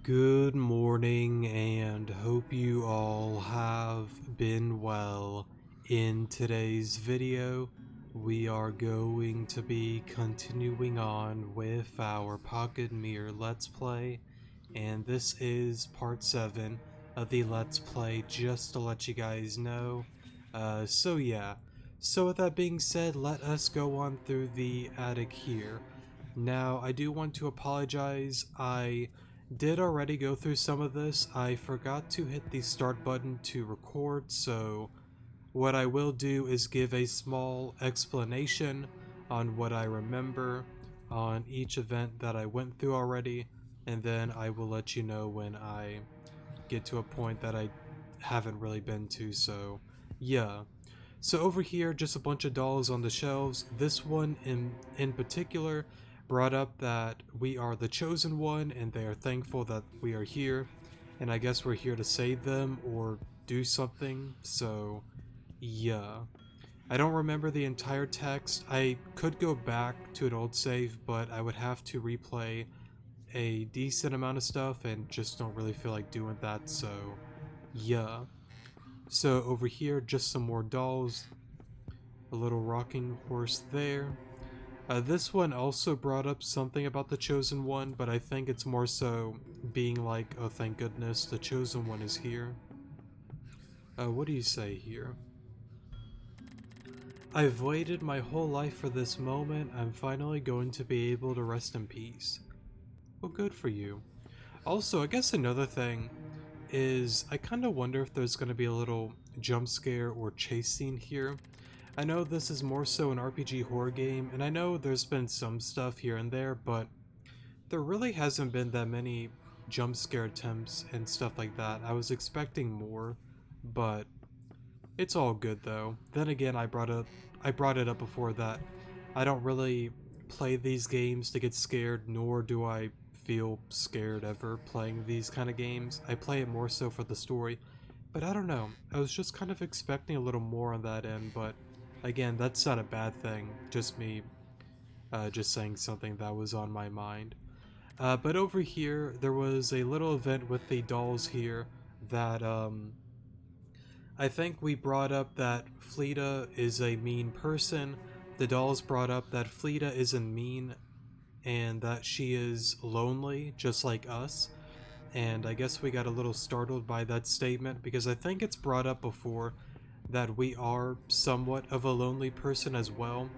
Good morning, and hope you all have been well. In today's video, we are going to be continuing on with our Pocket Mirror Let's Play, and this is part 7 of the Let's Play, just to let you guys know. So with that being said, let us go on through the attic here. Now, I do want to apologize. I did already go through some of this. I forgot to hit the start button to record, so what I will do is give a small explanation on what I remember on each event that I went through already, and then I will let you know when I get to a point that I haven't really been to, so yeah. So over here, just a bunch of dolls on the shelves. This one in particular brought up that we are the chosen one and they are thankful that we are here. And I guess we're here to save them or do something, so yeah. I don't remember the entire text. I could go back to an old save, but I would have to replay a decent amount of stuff and just don't really feel like doing that, so yeah. So over here, just some more dolls. A little rocking horse there. This one also brought up something about the Chosen One, but I think it's more so being like, oh thank goodness, the Chosen One is here. What do you say here? I've waited my whole life for this moment. I'm finally going to be able to rest in peace. Well, good for you. Also, I guess another thing is I kind of wonder if there's going to be a little jump scare or chase scene here. I know this is more so an RPG horror game, and I know there's been some stuff here and there, but there really hasn't been that many jump scare attempts and stuff like that. I was expecting more, but it's all good though. Then again, I brought it up before that I don't really play these games to get scared, nor do I feel scared ever playing these kind of games. I play it more so for the story, but I don't know. I was just kind of expecting a little more on that end, but again, that's not a bad thing. Just me just saying something that was on my mind. But over here, there was a little event with the dolls here that I think we brought up that Fleeta is a mean person. The dolls brought up that Fleeta isn't mean and that she is lonely, just like us. And I guess we got a little startled by that statement because I think it's brought up before that we are somewhat of a lonely person as well.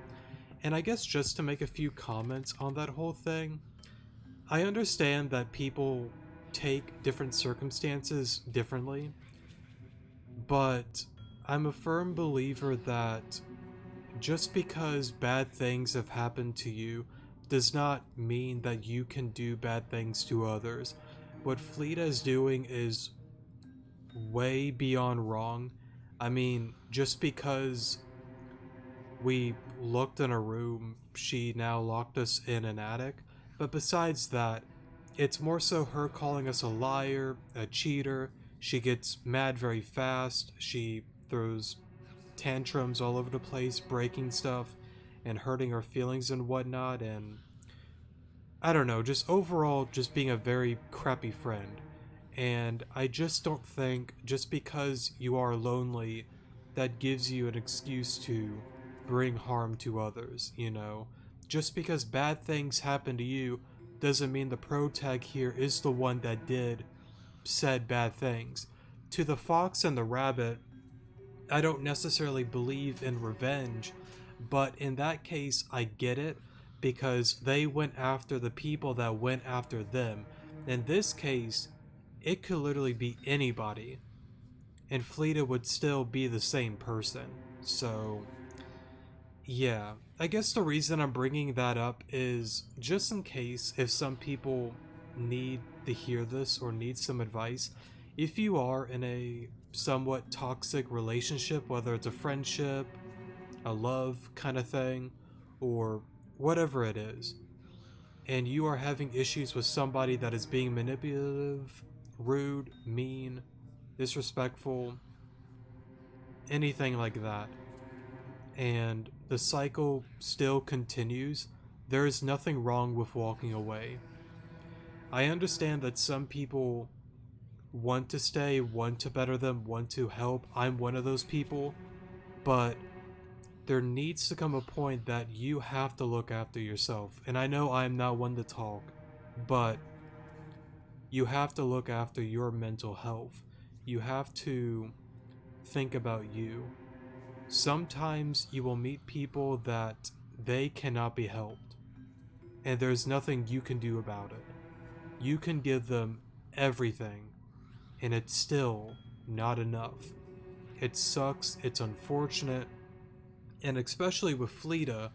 And I guess just to make a few comments on that whole thing, I understand that people take different circumstances differently, but I'm a firm believer that just because bad things have happened to you does not mean that you can do bad things to others. What Fleeta is doing is way beyond wrong. I mean, just because we looked in a room, she now locked us in an attic. But besides that, it's more so her calling us a liar, a cheater. She gets mad very fast. She throws tantrums all over the place, breaking stuff and hurting our feelings and whatnot. And I don't know, just overall, just being a very crappy friend. And I just don't think just because you are lonely, that gives you an excuse to bring harm to others, you know? Just because bad things happen to you doesn't mean the protag here is the one that did said bad things. To the fox and the rabbit, I don't necessarily believe in revenge, but in that case, I get it because they went after the people that went after them. In this case, it could literally be anybody, and Fleeta would still be the same person. So, yeah. I guess the reason I'm bringing that up is just in case if some people need to hear this or need some advice. If you are in a somewhat toxic relationship, whether it's a friendship, a love kind of thing, or whatever it is, and you are having issues with somebody that is being manipulative, rude, mean, disrespectful, anything like that, and the cycle still continues, there is nothing wrong with walking away. I understand that some people want to stay, want to better them, want to help. I'm one of those people, but there needs to come a point that you have to look after yourself. And I know I'm not one to talk, but you have to look after your mental health. You have to think about you. Sometimes you will meet people that they cannot be helped, and there's nothing you can do about it. You can give them everything, and it's still not enough. It sucks, it's unfortunate, and especially with Fleeta,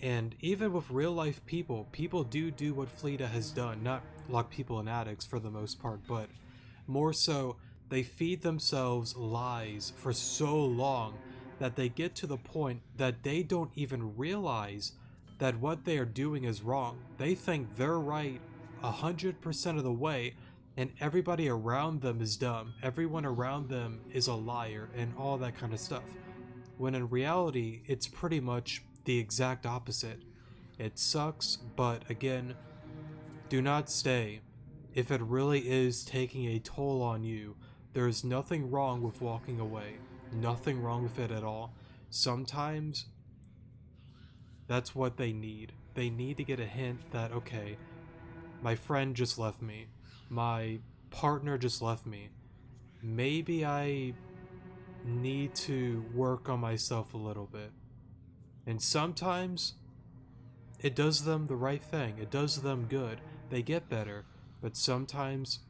and even with real life people, people do what Fleeta has done. Not lock people in attics for the most part, but more so, they feed themselves lies for so long that they get to the point that they don't even realize that what they are doing is wrong. They think they're right 100% of the way, and everybody around them is dumb. Everyone around them is a liar, and all that kind of stuff. When in reality, it's pretty much the exact opposite. It sucks, but again, do not stay. If it really is taking a toll on you, there is nothing wrong with walking away. Nothing wrong with it at all. Sometimes that's what they need. They need to get a hint that, okay, my friend just left me. My partner just left me. Maybe I need to work on myself a little bit. And sometimes it does them the right thing. It does them good. They get better. But sometimes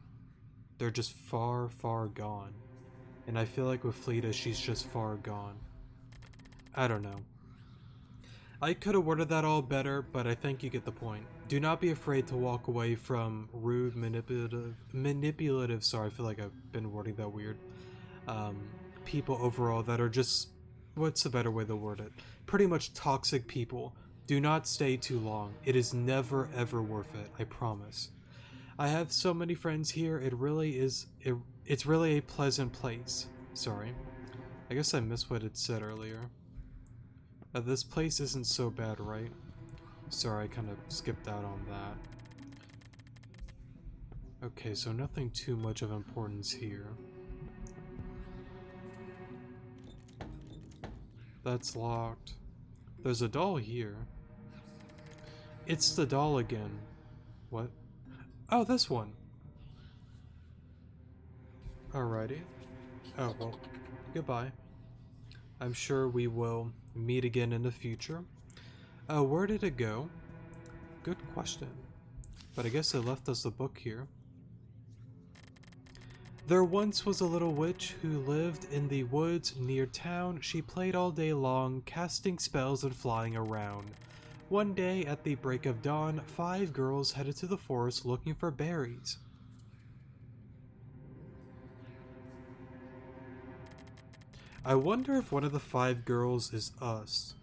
they're just far, far gone. And I feel like with Fleeta, she's just far gone. I don't know. I could have worded that all better, but I think you get the point. Do not be afraid to walk away from rude, manipulative, sorry, I feel like I've been wording that weird, people overall that are just, what's the better way to word it? Pretty much toxic people. Do not stay too long. It is never ever worth it, I promise. I have so many friends here, it really is, it's really a pleasant place. Sorry. I guess I missed what it said earlier. This place isn't so bad, right? Sorry, I kind of skipped out on that. Okay, so nothing too much of importance here. That's locked. There's a doll here. It's the doll again. What? Oh, this one. Alrighty. Oh, well, goodbye. I'm sure we will meet again in the future. Where did it go? Good question. But I guess it left us a book here. There once was a little witch who lived in the woods near town. She played all day long, casting spells and flying around. One day, at the break of dawn, 5 girls headed to the forest looking for berries. I wonder if one of the 5 girls is us.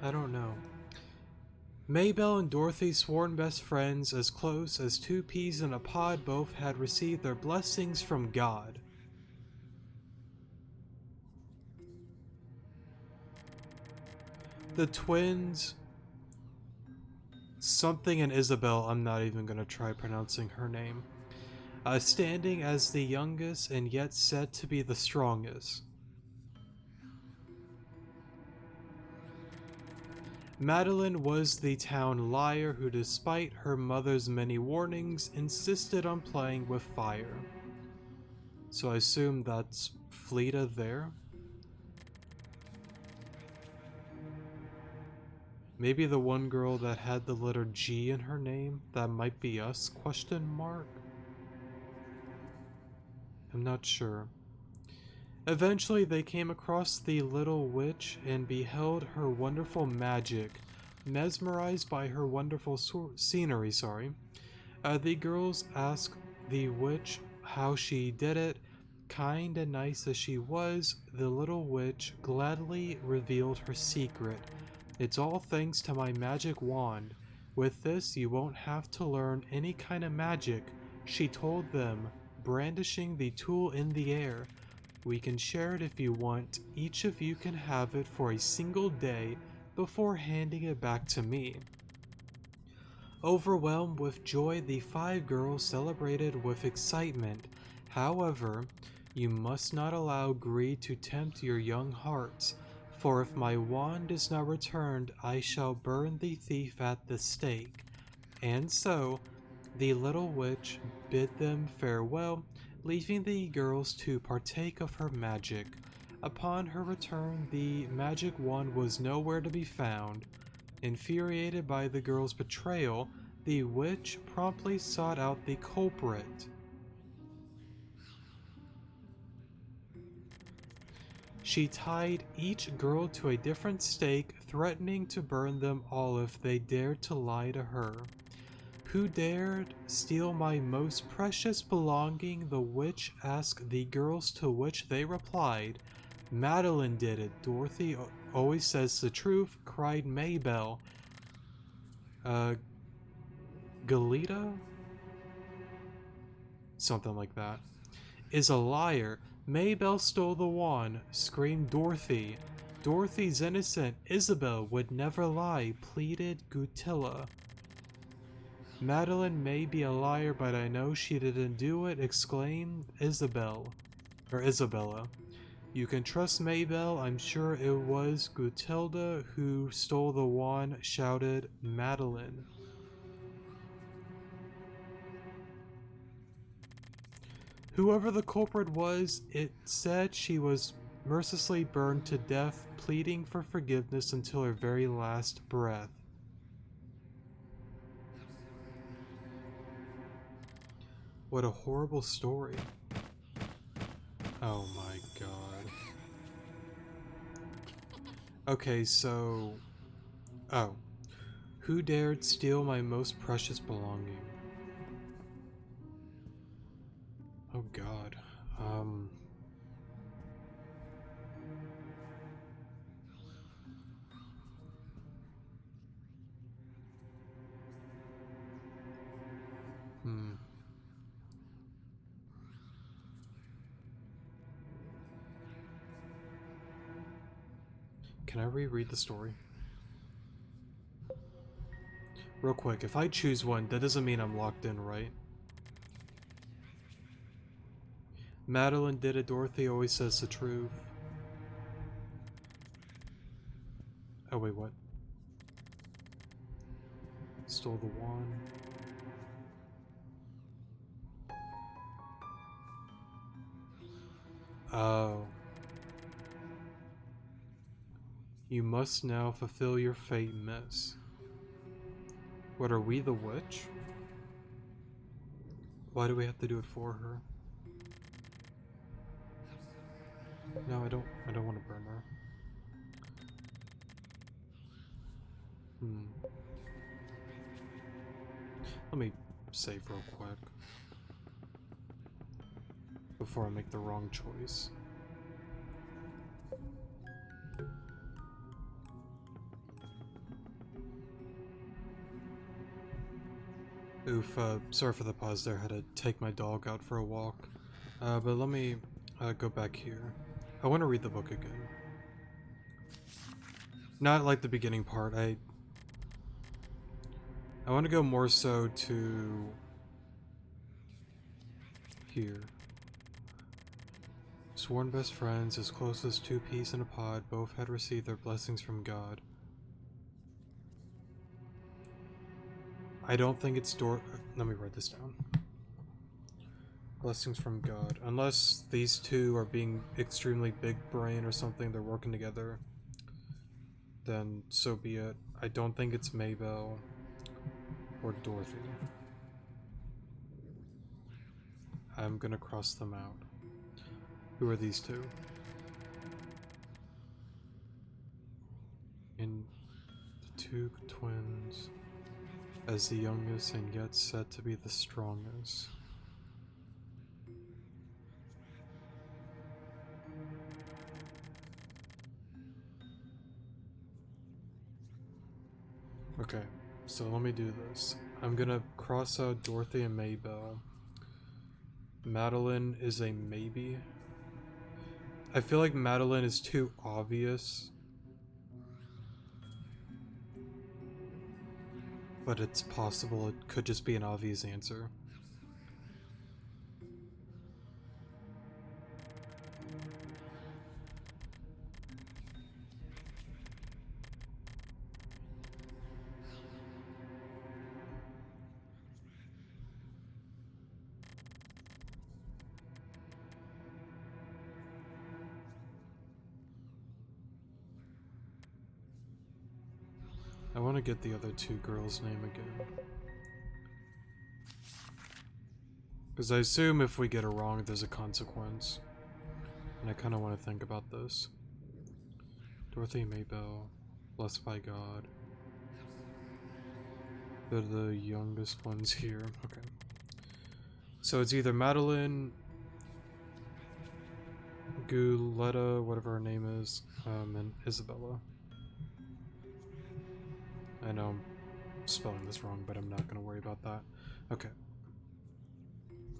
I don't know. Maybelle and Dorothy, sworn best friends, as close as 2 peas in a pod, both had received their blessings from God. The twins, something and Isabel, I'm not even gonna try pronouncing her name, standing as the youngest and yet said to be the strongest. Madeline was the town liar who, despite her mother's many warnings, insisted on playing with fire. So I assume that's Fleeta there? Maybe the one girl that had the letter G in her name? That might be us? Question mark? I'm not sure. Eventually they came across the little witch and beheld her wonderful magic. Mesmerized by her wonderful scenery, the girls asked the witch how she did it. Kind and nice as she was, the little witch gladly revealed her secret. It's all thanks to my magic wand. With this, you won't have to learn any kind of magic, she told them, brandishing the tool in the air. We can share it if you want. Each of you can have it for a single day before handing it back to me. Overwhelmed with joy, the five girls celebrated with excitement. However, you must not allow greed to tempt your young hearts, for if my wand is not returned, I shall burn the thief at the stake. And so, the little witch bid them farewell, leaving the girls to partake of her magic. Upon her return, the magic wand was nowhere to be found. Infuriated by the girl's betrayal, the witch promptly sought out the culprit. She tied each girl to a different stake, threatening to burn them all if they dared to lie to her. Who dared steal my most precious belonging? The witch asked the girls, to which they replied, Madeline did it. Dorothy always says the truth, cried Maybelle. Galita? Something like that. Is a liar. Maybelle stole the wand, screamed Dorothy. Dorothy's innocent. Isabel would never lie, pleaded Gutilla. Madeline may be a liar, but I know she didn't do it, exclaimed Isabella. You can trust Maybelle, I'm sure it was Gutilda who stole the wand, shouted Madeline. Whoever the culprit was, it said she was mercilessly burned to death, pleading for forgiveness until her very last breath. What a horrible story. Oh my god. Okay, so... Oh. Who dared steal my most precious belonging? Oh god. Can I reread the story? Real quick, if I choose one, that doesn't mean I'm locked in, right? Madeline did it, Dorothy always says the truth. Oh wait, what? Stole the wand. Oh. You must now fulfill your fate, miss. What, are we the witch? Why do we have to do it for her? No, I don't want to burn her. Let me save real quick before I make the wrong choice. Oof, sorry for the pause there, I had to take my dog out for a walk. But let me go back here. I want to read the book again. Not like the beginning part, I want to go more so to here. Sworn best friends, as close as two peas in a pod, both had received their blessings from God. I don't think it's let me write this down. Blessings from God. Unless these two are being extremely big brain or something, they're working together, then so be it. I don't think it's Maybelle or Dorothy. I'm gonna cross them out. Who are these two? And the two twins, as the youngest and yet said to be the strongest. Okay, so let me do this. I'm gonna cross out Dorothy and Maybelle. Madeline is a maybe. I feel like Madeline is too obvious. but it's possible it could just be an obvious answer. I want to get the other two girls' name again. Because I assume if we get it wrong, there's a consequence. And I kind of want to think about this. Dorothy Maybell, blessed by God. They're the youngest ones here. Okay. So it's either Madeline, Guletta, whatever her name is, and Isabella. I know I'm spelling this wrong, but I'm not going to worry about that. Okay.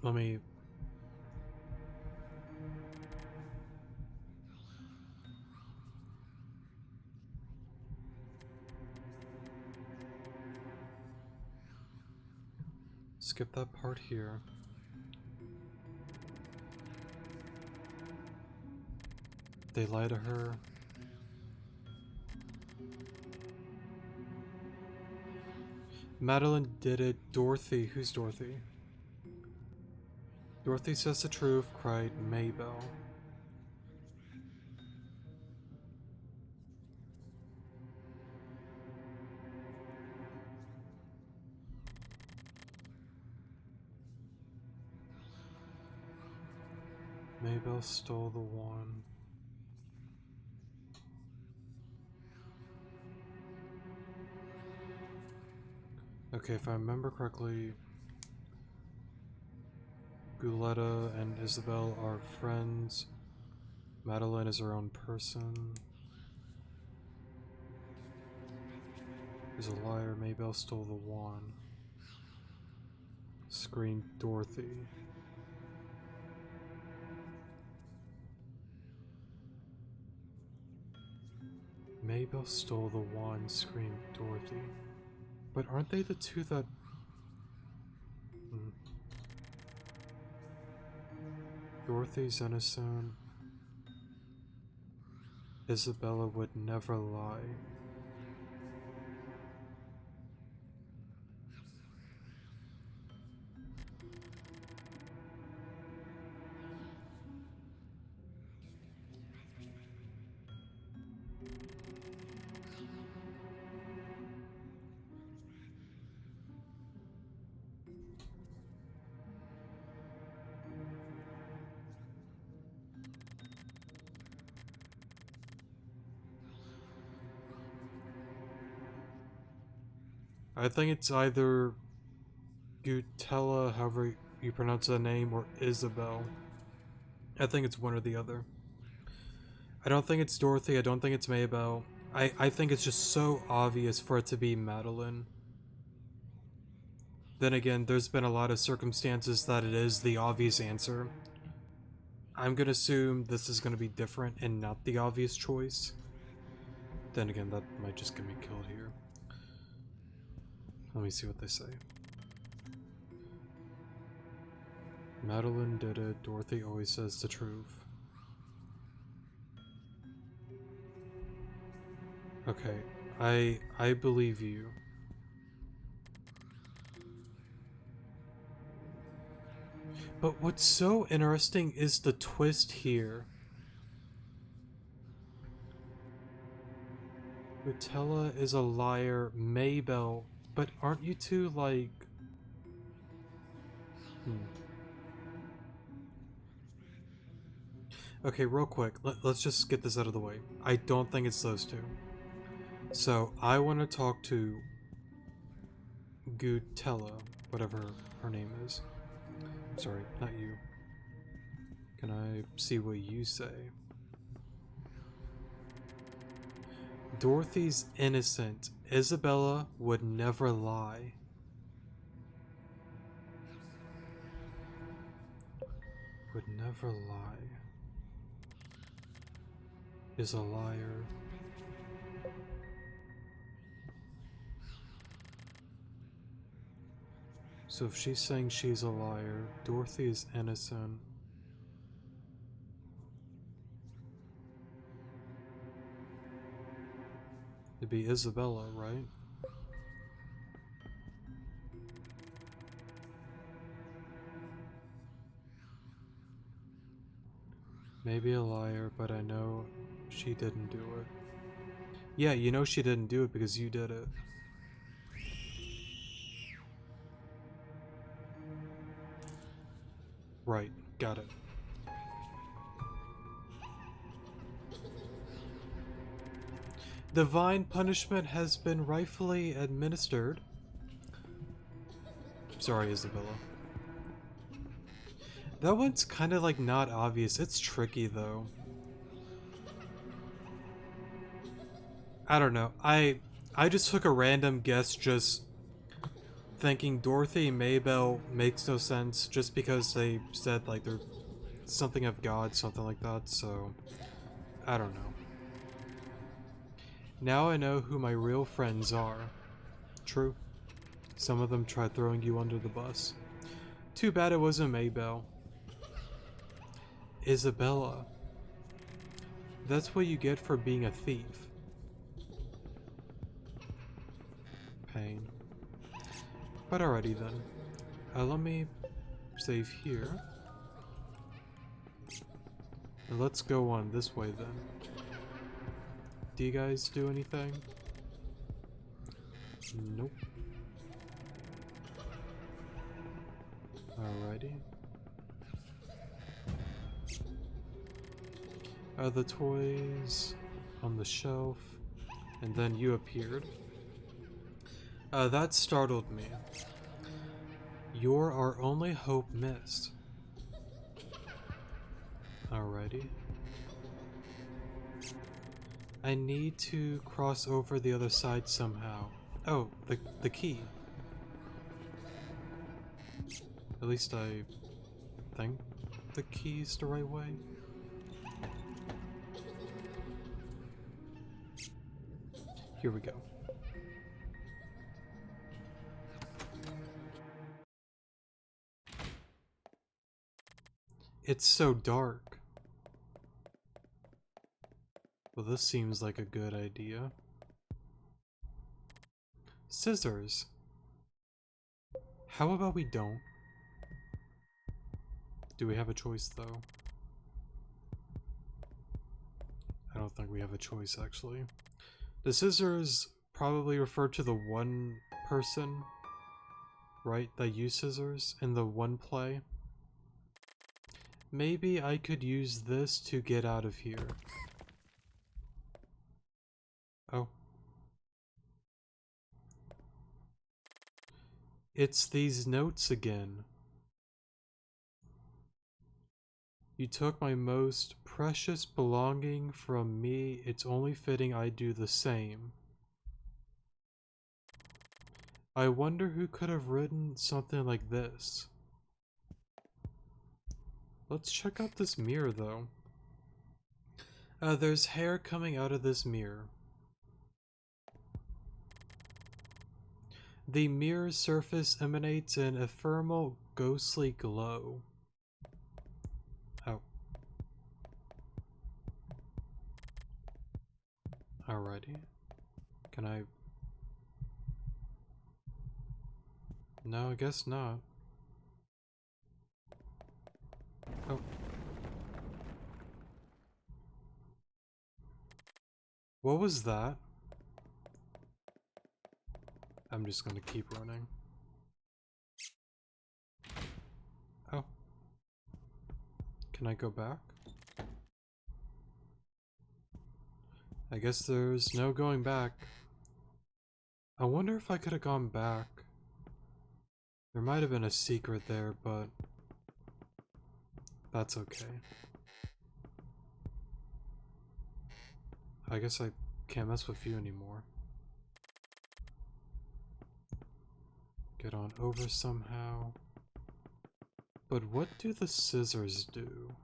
Let me... skip that part here. They lie to her. Madeline did it. Dorothy. Who's Dorothy? Dorothy says the truth, cried Maybell. Maybell stole the wand. Okay, if I remember correctly, Guletta and Isabel are friends. Madeline is her own person. Is a liar. Maybell stole the wand. Screamed Dorothy. Maybell stole the wand, screamed Dorothy. But aren't they the two that... Dorothy's innocent. Isabella would never lie. I think it's either Gutella, however you pronounce that name, or Isabel. I think it's one or the other. I don't think it's Dorothy, I don't think it's Maybell. I think it's just so obvious for it to be Madeline. Then again, there's been a lot of circumstances that it is the obvious answer. I'm gonna assume this is gonna be different and not the obvious choice. Then again, that might just get me killed here. Let me see what they say. Madeline did it. Dorothy always says the truth. Okay, I believe you. But what's so interesting is the twist here. Rutella is a liar, Maybell, but aren't you two like... Okay, real quick, let's just get this out of the way. I don't think it's those two. So, I want to talk to Gutella, whatever her name is. Sorry, not you. Can I see what you say? Dorothy's innocent. Isabella would never lie. Would never lie. Is a liar. So if she's saying she's a liar, Dorothy is innocent. It'd be Isabella, right? Maybe a liar, but I know she didn't do it. Yeah, you know she didn't do it because you did it. Right, got it. Divine punishment has been rightfully administered. Sorry, Isabella. That one's kind of like not obvious. It's tricky though. I don't know. I just took a random guess just thinking Dorothy and Maybell makes no sense just because they said like they're something of God, something like that, so I don't know. Now I know who my real friends are. True. Some of them tried throwing you under the bus. Too bad it wasn't Maybell. Isabella. That's what you get for being a thief. Pain. But alrighty then. Let me save here. And let's go on this way then. Do you guys do anything? Nope. Alrighty. The toys on the shelf, and then you appeared. That startled me. You're our only hope missed. Alrighty. I need to cross over the other side somehow. Oh, the key. At least I think the key's the right way. Here we go. It's so dark. Well, this seems like a good idea. Scissors. How about we don't? Do we have a choice though? I don't think we have a choice actually. The scissors probably refer to the one person, right, that used scissors in the one play. Maybe I could use this to get out of here. Oh. It's these notes again. You took my most precious belonging from me. It's only fitting I do the same. I wonder who could have written something like this. Let's check out this mirror though. There's hair coming out of this mirror. The mirror's surface emanates an ephemeral, ghostly glow. Oh. Alrighty. Can I... No, I guess not. Oh. What was that? I'm just gonna keep running. Oh. Can I go back? I guess there's no going back. I wonder if I could have gone back. There might have been a secret there, but that's okay. I guess I can't mess with you anymore. Get on over somehow. But what do the scissors do?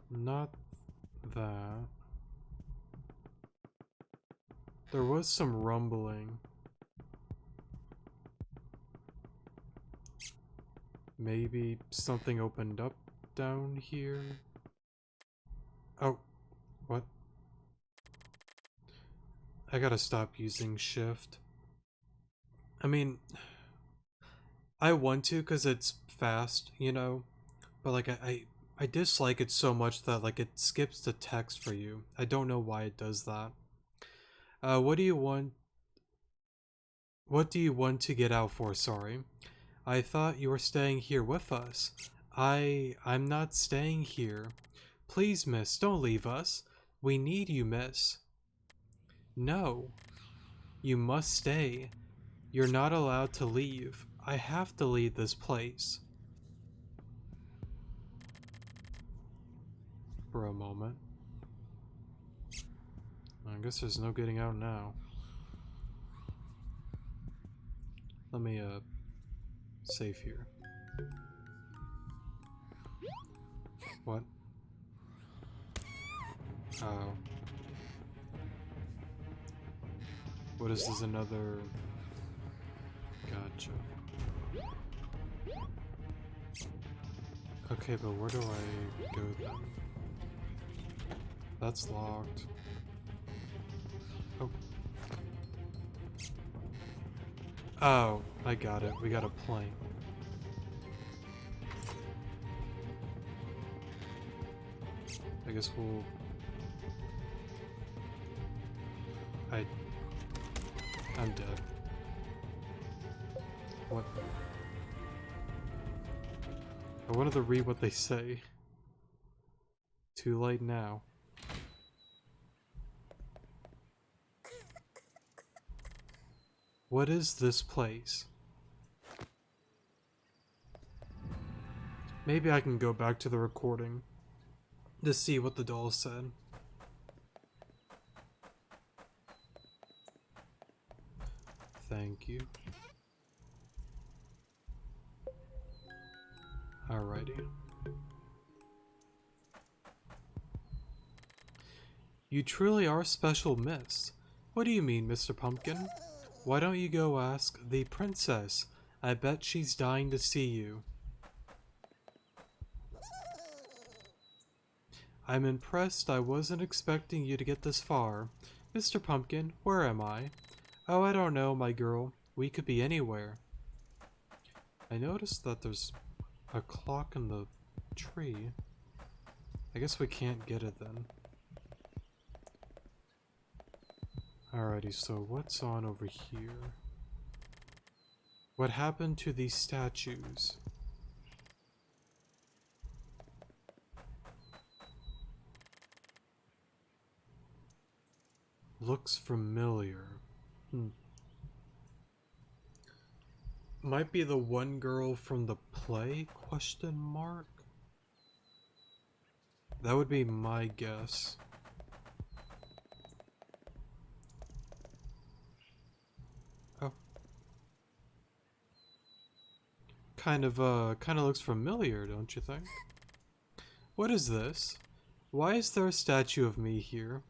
Not that. There was some rumbling. Maybe something opened up down here? Oh, what? I gotta stop using shift. I mean, I want to because it's fast, you know? But like, I dislike it so much that like it skips the text for you. I don't know why it does that. What do you want? What do you want to get out for, sorry? I thought you were staying here with us. I'm not staying here. Please, miss, don't leave us. We need you, miss. No, you must stay. You're not allowed to leave. I have to leave this place. For a moment. I guess there's no getting out now. Let me, save here. What? Oh. What is this, another... Gotcha. Okay, but where do I go then? That's locked. Oh. Oh, I got it. We got a plank. I guess we'll... I'm dead. What? I wanted to read what they say. Too late now. What is this place? Maybe I can go back to the recording to see what the doll said. Thank you. Alrighty. You truly are special, miss. What do you mean, Mr. Pumpkin? Why don't you go ask the princess? I bet she's dying to see you. I'm impressed. I wasn't expecting you to get this far. Mr. Pumpkin, where am I? Oh, I don't know, my girl. We could be anywhere. I noticed that there's a clock in the tree. I guess we can't get it then. Alrighty, so what's on over here? What happened to these statues? Looks familiar. Might be the one girl from the play? Question mark? That would be my guess. Oh. Kind of looks familiar, don't you think? What is this? Why is there a statue of me here?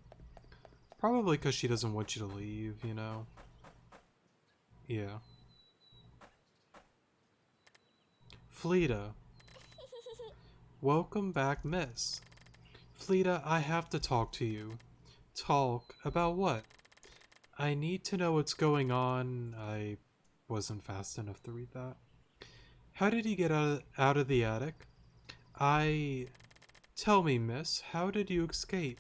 Probably because she doesn't want you to leave, you know? Yeah. Fleeta. Welcome back, miss. Fleeta, I have to talk to you. Talk about what? I need to know what's going on. I wasn't fast enough to read that. How did he get out of the attic? Tell me, miss, how did you escape?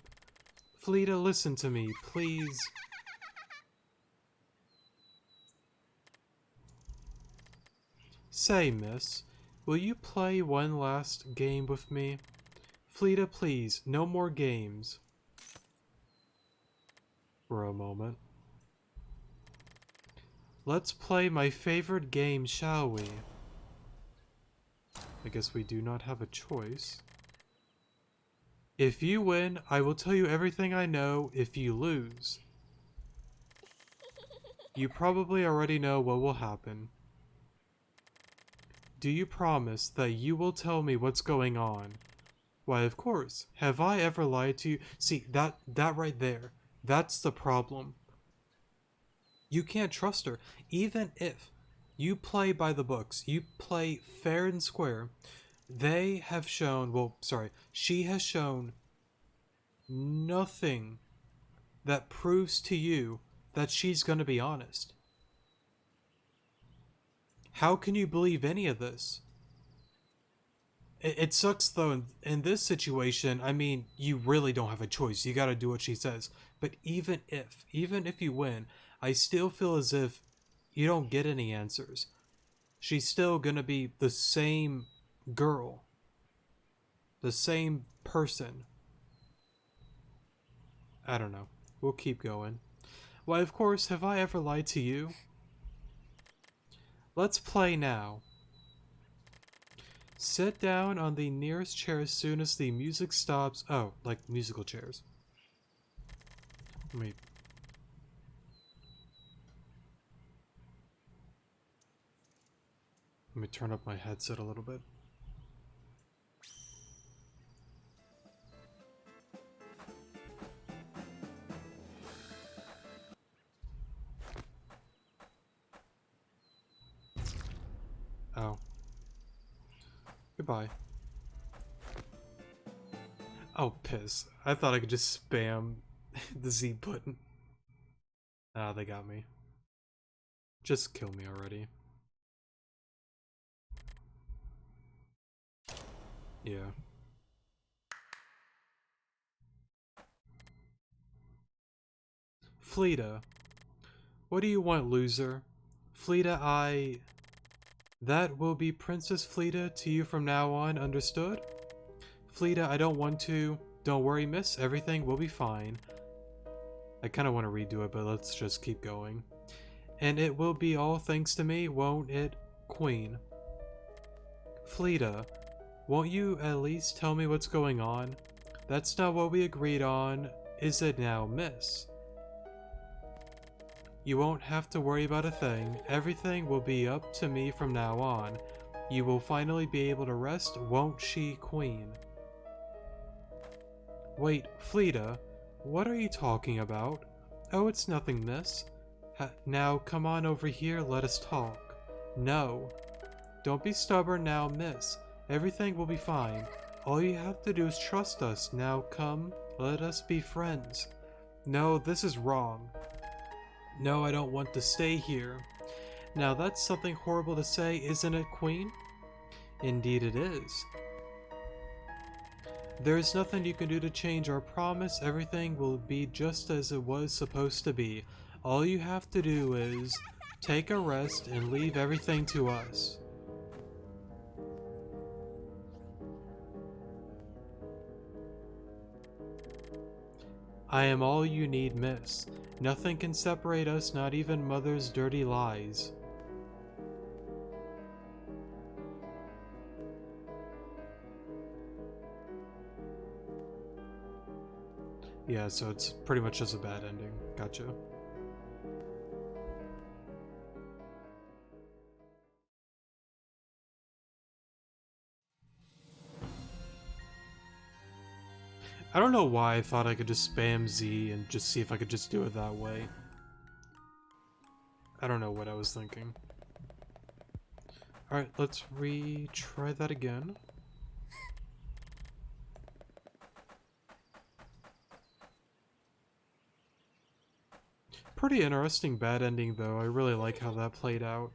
Fleeta, listen to me, please. Say, miss, will you play one last game with me? Fleeta, please, no more games. For a moment. Let's play my favorite game, shall we? I guess we do not have a choice. If you win, I will tell you everything I know. If you lose, you probably already know what will happen. Do you promise that you will tell me what's going on? Why, of course. Have I ever lied to you? See, that right there. That's the problem. You can't trust her. Even if you play by the books, you play fair and square, they have shown, well, sorry, she has shown nothing that proves to you that she's going to be honest. How can you believe any of this? It sucks though, in this situation, I mean, you really don't have a choice. You gotta do what she says. But even if you win, I still feel as if you don't get any answers. She's still gonna be the same girl, the same person. I don't know. We'll keep going. Why, of course, have I ever lied to you? Let's play now. Sit down on the nearest chair as soon as the music stops. Oh, like musical chairs. Let me turn up my headset a little bit. Oh. Goodbye. Oh, piss. I thought I could just spam the Z button. Ah, they got me. Just kill me already. Yeah. Fleeta. What do you want, loser? Fleeta, That will be Princess Fleeta to you from now on, understood? Fleeta, I don't want to. Don't worry, miss. Everything will be fine. I kind of want to redo it, but let's just keep going. And it will be all thanks to me, won't it, Queen? Fleeta, won't you at least tell me what's going on? That's not what we agreed on, is it now, miss? You won't have to worry about a thing. Everything will be up to me from now on. You will finally be able to rest, won't she, Queen? Wait, Fleeta, what are you talking about? Oh, it's nothing, miss. Now, come on over here, let us talk. No. Don't be stubborn now, miss. Everything will be fine. All you have to do is trust us. Now come, let us be friends. No, this is wrong. No, I don't want to stay here. Now that's something horrible to say, isn't it, Queen? Indeed it is. There is nothing you can do to change our promise. Everything will be just as it was supposed to be. All you have to do is take a rest and leave everything to us. I am all you need, miss. Nothing can separate us, not even Mother's dirty lies. Yeah, so it's pretty much just a bad ending. Gotcha. I don't know why I thought I could just spam Z and just see if I could just do it that way. I don't know what I was thinking. Alright, let's retry that again. Pretty interesting bad ending though, I really like how that played out.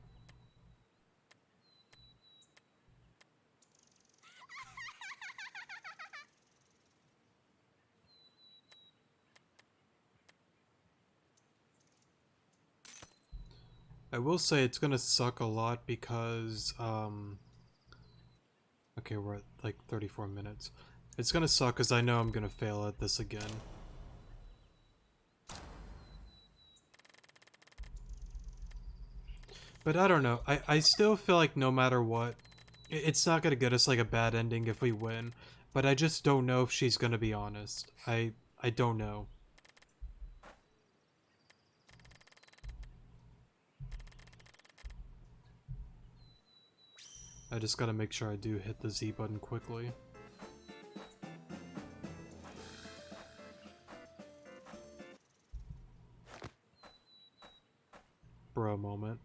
I will say it's gonna suck a lot because, okay, we're at like 34 minutes. It's gonna suck because I know I'm gonna fail at this again. But I don't know, I still feel like no matter what, it's not gonna get us like a bad ending if we win. But I just don't know if she's gonna be honest. I don't know. I just gotta make sure I do hit the Z button quickly. Bro moment.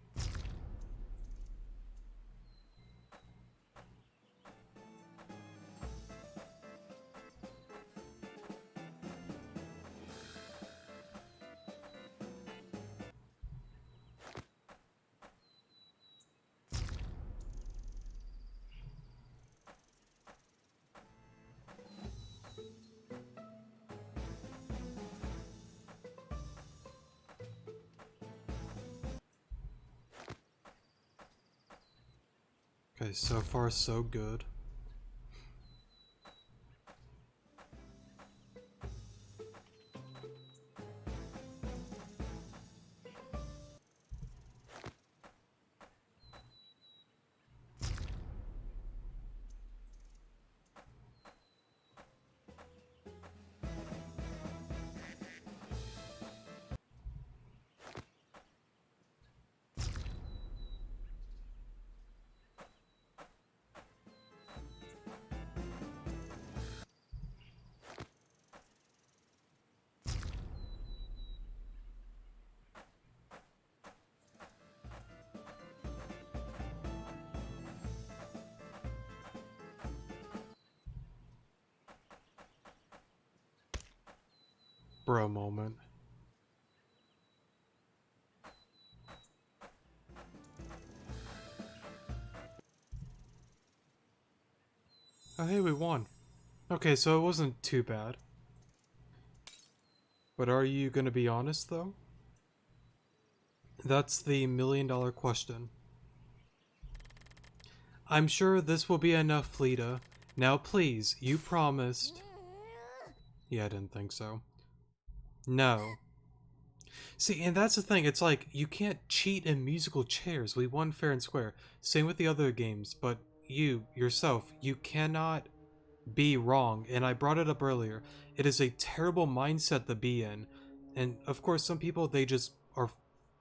Okay, so far so good. Bro moment. Oh hey, we won. Okay, so it wasn't too bad. But are you gonna be honest though? That's the $1,000,000 question. I'm sure this will be enough, Fleeta. Now please, you promised. Yeah, I didn't think so. No. See, and that's the thing, it's like, you can't cheat in musical chairs. We won fair and square. Same with the other games, but you, yourself, you cannot be wrong. And I brought it up earlier. It is a terrible mindset to be in. And of course, some people, they just are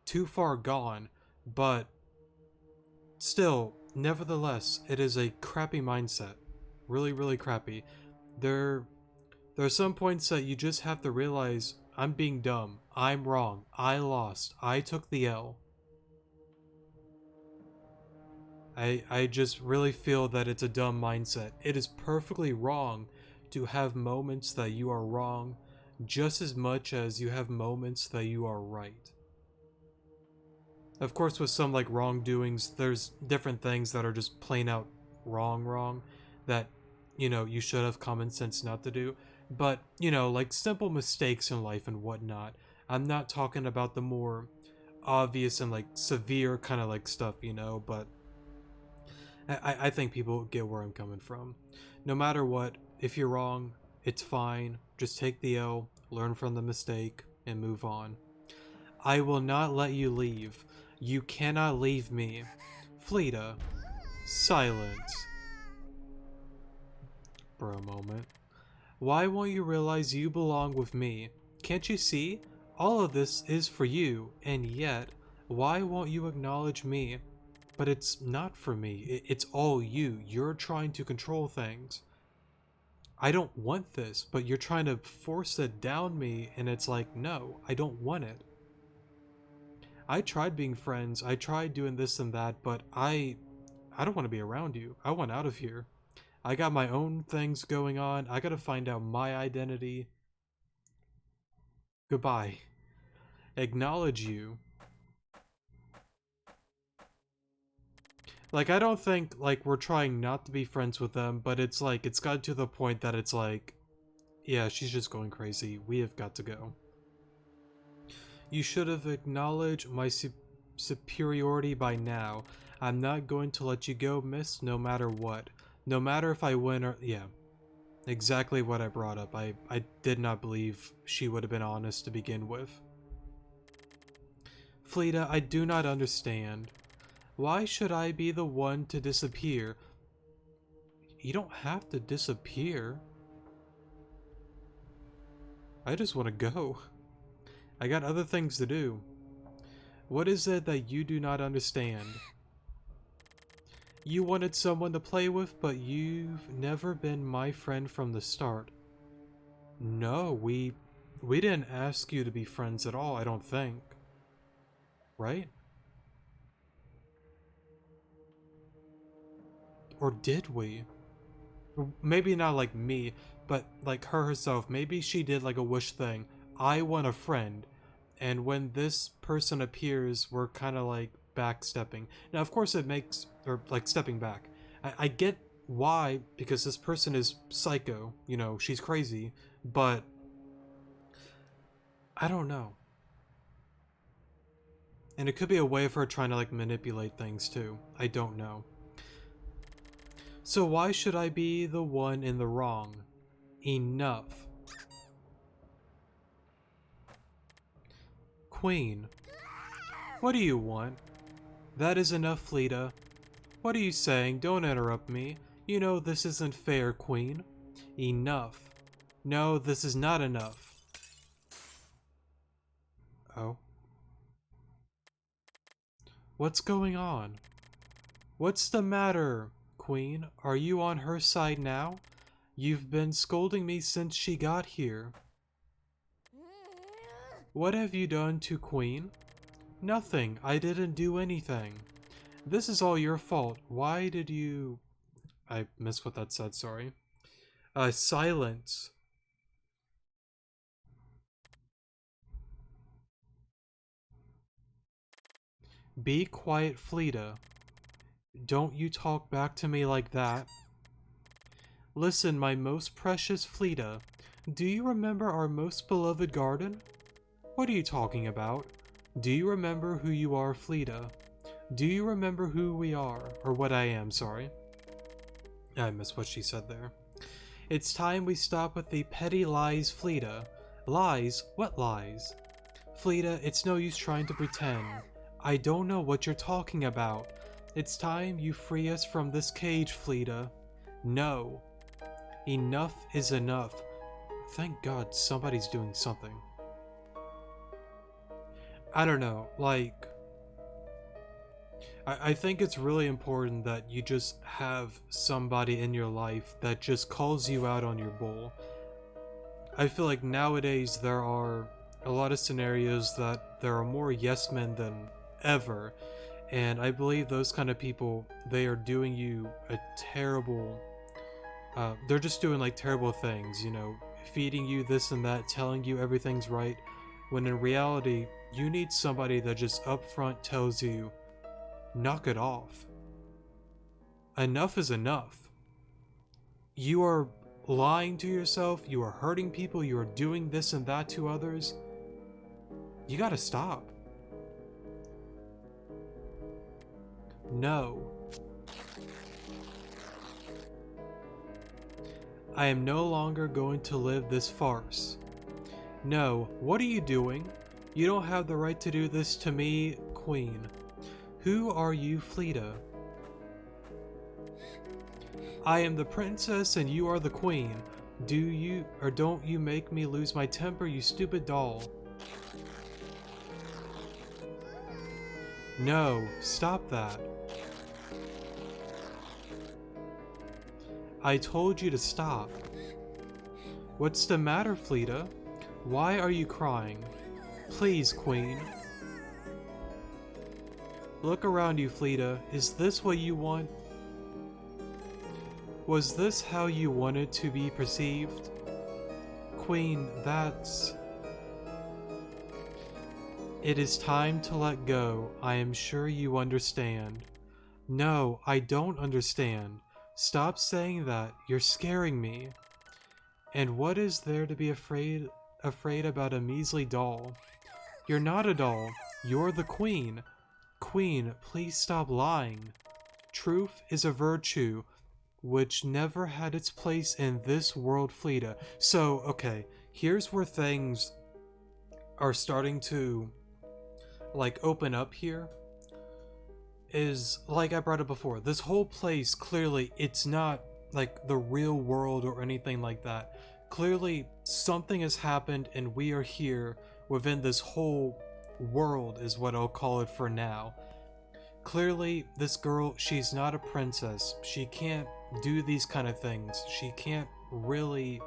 too far gone. But still, nevertheless, it is a crappy mindset. Really, really crappy. There are some points that you just have to realize I'm being dumb. I'm wrong. I lost. I took the L. I just really feel that it's a dumb mindset. It is perfectly wrong to have moments that you are wrong just as much as you have moments that you are right. Of course, with some like wrongdoings, there's different things that are just plain out wrong that, you know, you should have common sense not to do. But, you know, like simple mistakes in life and whatnot. I'm not talking about the more obvious and like severe kind of like stuff, you know, but I think people get where I'm coming from. No matter what, if you're wrong, it's fine. Just take the L, learn from the mistake, and move on. I will not let you leave. You cannot leave me. Fleeta. Silence. Bro moment. Why won't you realize you belong with me? Can't you see? All of this is for you, and yet, why won't you acknowledge me? But it's not for me. It's all you. You're trying to control things. I don't want this, but you're trying to force it down me, and it's like, no, I don't want it. I tried being friends, I tried doing this and that, but I don't want to be around you. I want out of here. I got my own things going on. I gotta find out my identity. Goodbye. Acknowledge you. Like, I don't think, like, we're trying not to be friends with them, but it's like, it's got to the point that it's like, yeah, she's just going crazy. We have got to go. You should have acknowledged my superiority by now. I'm not going to let you go, miss, no matter what. No matter if I win or... Yeah. Exactly what I brought up. I did not believe she would have been honest to begin with. Fleeta, I do not understand. Why should I be the one to disappear? You don't have to disappear. I just want to go. I got other things to do. What is it that you do not understand? You wanted someone to play with, but you've never been my friend from the start. No, we didn't ask you to be friends at all, I don't think. Right? Or did we? Maybe not like me, but like her herself. Maybe she did like a wish thing. I want a friend. And when this person appears, we're kind of like backstepping. Now, of course, it makes, or like stepping back. I get why, because this person is psycho. You know, she's crazy. But I don't know. And it could be a way of her trying to like manipulate things too. I don't know. So why should I be the one in the wrong? Enough. Queen. What do you want? That is enough, Fleeta. What are you saying? Don't interrupt me. You know this isn't fair, Queen. Enough. No, this is not enough. Oh. What's going on? What's the matter, Queen? Are you on her side now? You've been scolding me since she got here. What have you done to Queen? Nothing. I didn't do anything. This is all your fault. Why did you... I missed what that said, sorry. Silence. Be quiet, Fleeta. Don't you talk back to me like that. Listen, my most precious Fleeta. Do you remember our most beloved garden? What are you talking about? Do you remember who you are, Fleeta? Do you remember who we are? Or what I am, sorry. I missed what she said there. It's time we stop with the petty lies, Fleeta. Lies? What lies? Fleeta, it's no use trying to pretend. I don't know what you're talking about. It's time you free us from this cage, Fleeta. No. Enough is enough. Thank God somebody's doing something. I don't know, like... I think it's really important that you just have somebody in your life that just calls you out on your bull. I feel like nowadays there are a lot of scenarios that there are more yes men than ever, and I believe those kind of people, they are doing you a terrible... they're just doing like terrible things, you know, feeding you this and that, telling you everything's right, when in reality, you need somebody that just upfront tells you, knock it off. Enough is enough. You are lying to yourself, you are hurting people, you are doing this and that to others. You gotta stop. No. I am no longer going to live this farce. No, what are you doing? You don't have the right to do this to me, Queen. Who are you, Fleeta? I am the princess and you are the queen. Do you or don't you make me lose my temper, you stupid doll? No, stop that. I told you to stop. What's the matter, Fleeta? Why are you crying? Please, Queen. Look around you, Fleeta. Is this what you want? Was this how you wanted to be perceived? Queen, that's... It is time to let go. I am sure you understand. No, I don't understand. Stop saying that. You're scaring me. And what is there to be afraid about a measly doll? You're not a doll. You're the queen. Queen, please stop lying. Truth is a virtue which never had its place in this world, Fleeta. So, okay, here's where things are starting to, like, open up here. Is, like I brought up before, this whole place, clearly, it's not, like, the real world or anything like that. Clearly, something has happened and we are here within this whole world is what I'll call it for now. Clearly, this girl, she's not a princess. She can't do these kind of things. She can't really,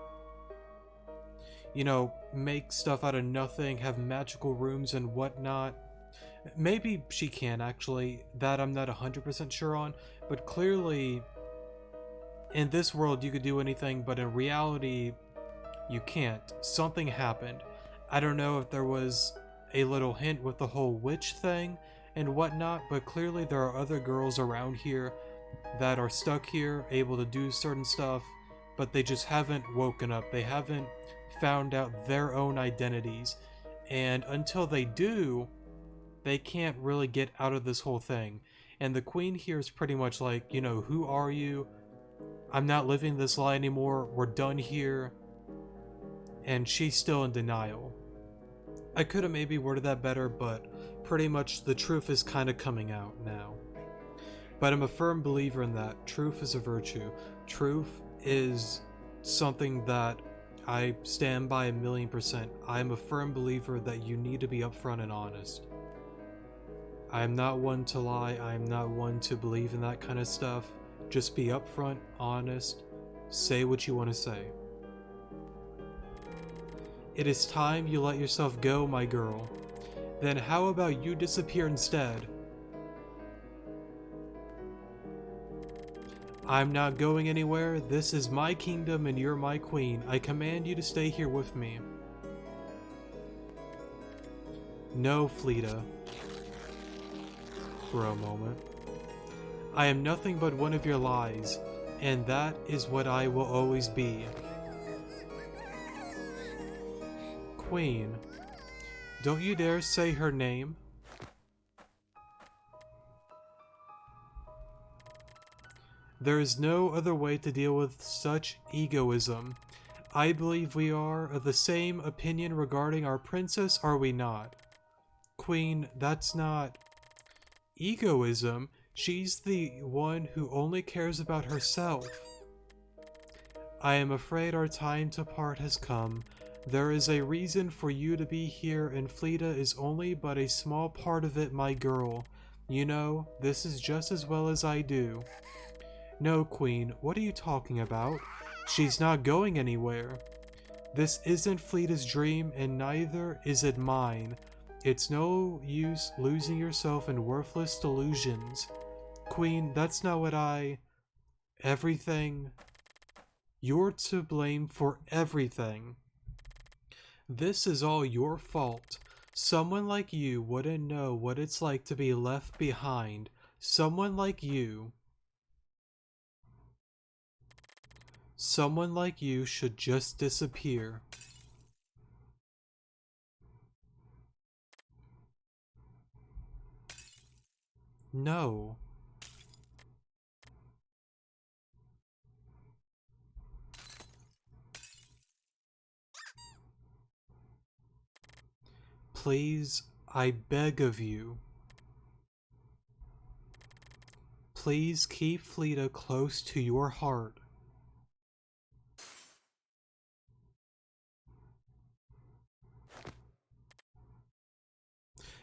you know, make stuff out of nothing, have magical rooms and whatnot. Maybe she can, actually. That I'm not 100% sure on. But clearly, in this world you could do anything, but in reality, you can't. Something happened. I don't know if there was a little hint with the whole witch thing and whatnot, but clearly there are other girls around here that are stuck here, able to do certain stuff, but they just haven't woken up. They haven't found out their own identities. And until they do, they can't really get out of this whole thing. And the queen here is pretty much like, you know, who are you? I'm not living this lie anymore. We're done here. And she's still in denial. I could have maybe worded that better, but pretty much the truth is kind of coming out now. But I'm a firm believer in that. Truth is a virtue. Truth is something that I stand by 1,000,000%. I'm a firm believer that you need to be upfront and honest. I am not one to lie. I am not one to believe in that kind of stuff. Just be upfront, honest, say what you want to say. It is time you let yourself go, my girl. Then how about you disappear instead? I'm not going anywhere. This is my kingdom and you're my queen. I command you to stay here with me. No, Fleeta. For a moment. I am nothing but one of your lies, and that is what I will always be. Queen, don't you dare say her name. There is no other way to deal with such egoism. I believe we are of the same opinion regarding our princess, are we not? Queen, that's not egoism. She's the one who only cares about herself. I am afraid our time to part has come. There is a reason for you to be here, and Fleeta is only but a small part of it, my girl. You know, this is just as well as I do. No, Queen, what are you talking about? She's not going anywhere. This isn't Fleeta's dream, and neither is it mine. It's no use losing yourself in worthless delusions. Queen, that's not what everything. You're to blame for everything. This is all your fault. Someone like you wouldn't know what it's like to be left behind. Someone like you. Someone like you should just disappear. No. Please, I beg of you. Please keep Fleeta close to your heart.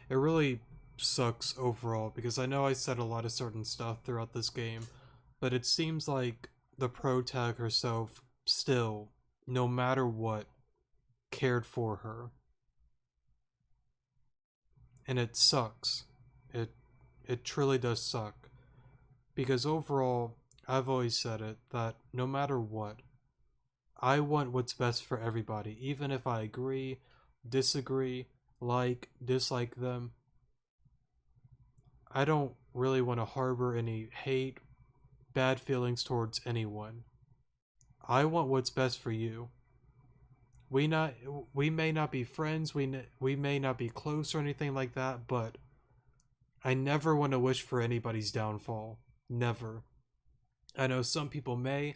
It really sucks overall because I know I said a lot of certain stuff throughout this game, but it seems like the pro tag herself still, no matter what, cared for her. And it sucks. It truly does suck. Because overall, I've always said it, that no matter what, I want what's best for everybody, even if I agree, disagree, like, dislike them. I don't really want to harbor any hate, bad feelings towards anyone. I want what's best for you. We may not be friends, we may not be close or anything like that, but I never want to wish for anybody's downfall. Never. I know some people may.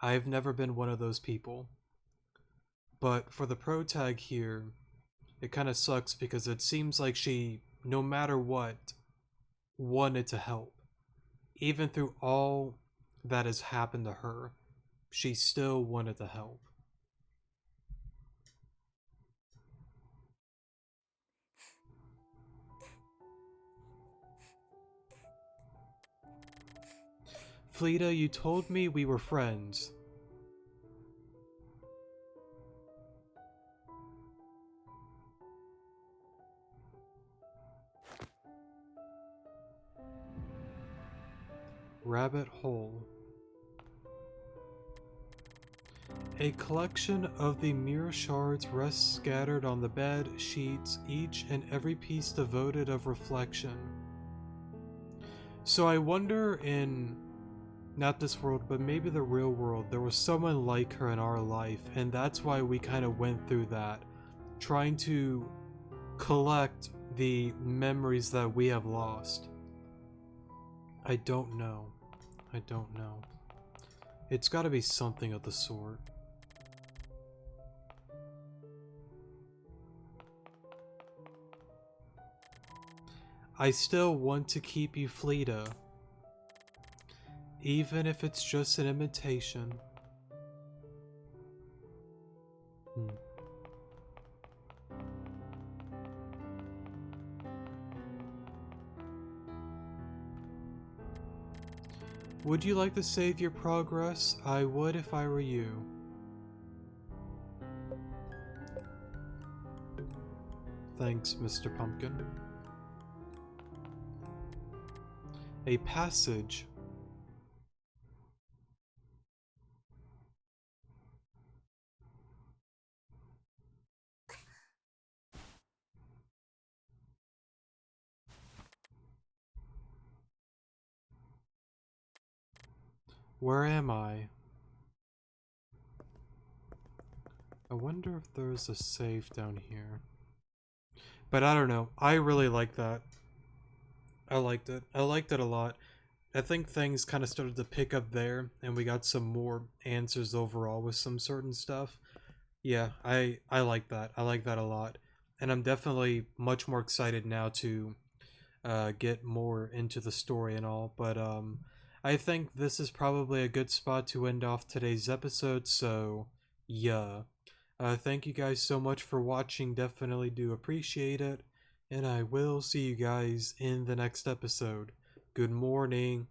I've never been one of those people. But for the pro tag here, it kind of sucks because it seems like she, no matter what, wanted to help. Even through all that has happened to her, she still wanted to help. Fleeta, you told me we were friends. Rabbit hole. A collection of the mirror shards rests scattered on the bed, sheets, each and every piece devoted of reflection. So I wonder in, not this world, but maybe the real world, there was someone like her in our life, and that's why we kind of went through that, trying to collect the memories that we have lost. I don't know. I don't know. It's gotta be something of the sort. I still want to keep you Fleeta, even if it's just an imitation. Hmm. Would you like to save your progress? I would if I were you. Thanks, Mr. Pumpkin. A passage. Where am I? I wonder if there's a save down here. But I don't know. I really like that. I liked it. I liked it a lot. I think things kind of started to pick up there, and we got some more answers overall with some certain stuff. Yeah, I like that. I like that a lot, and I'm definitely much more excited now to get more into the story and all. But I think this is probably a good spot to end off today's episode. So yeah, thank you guys so much for watching. Definitely do appreciate it, and I will see you guys in the next episode. Good morning.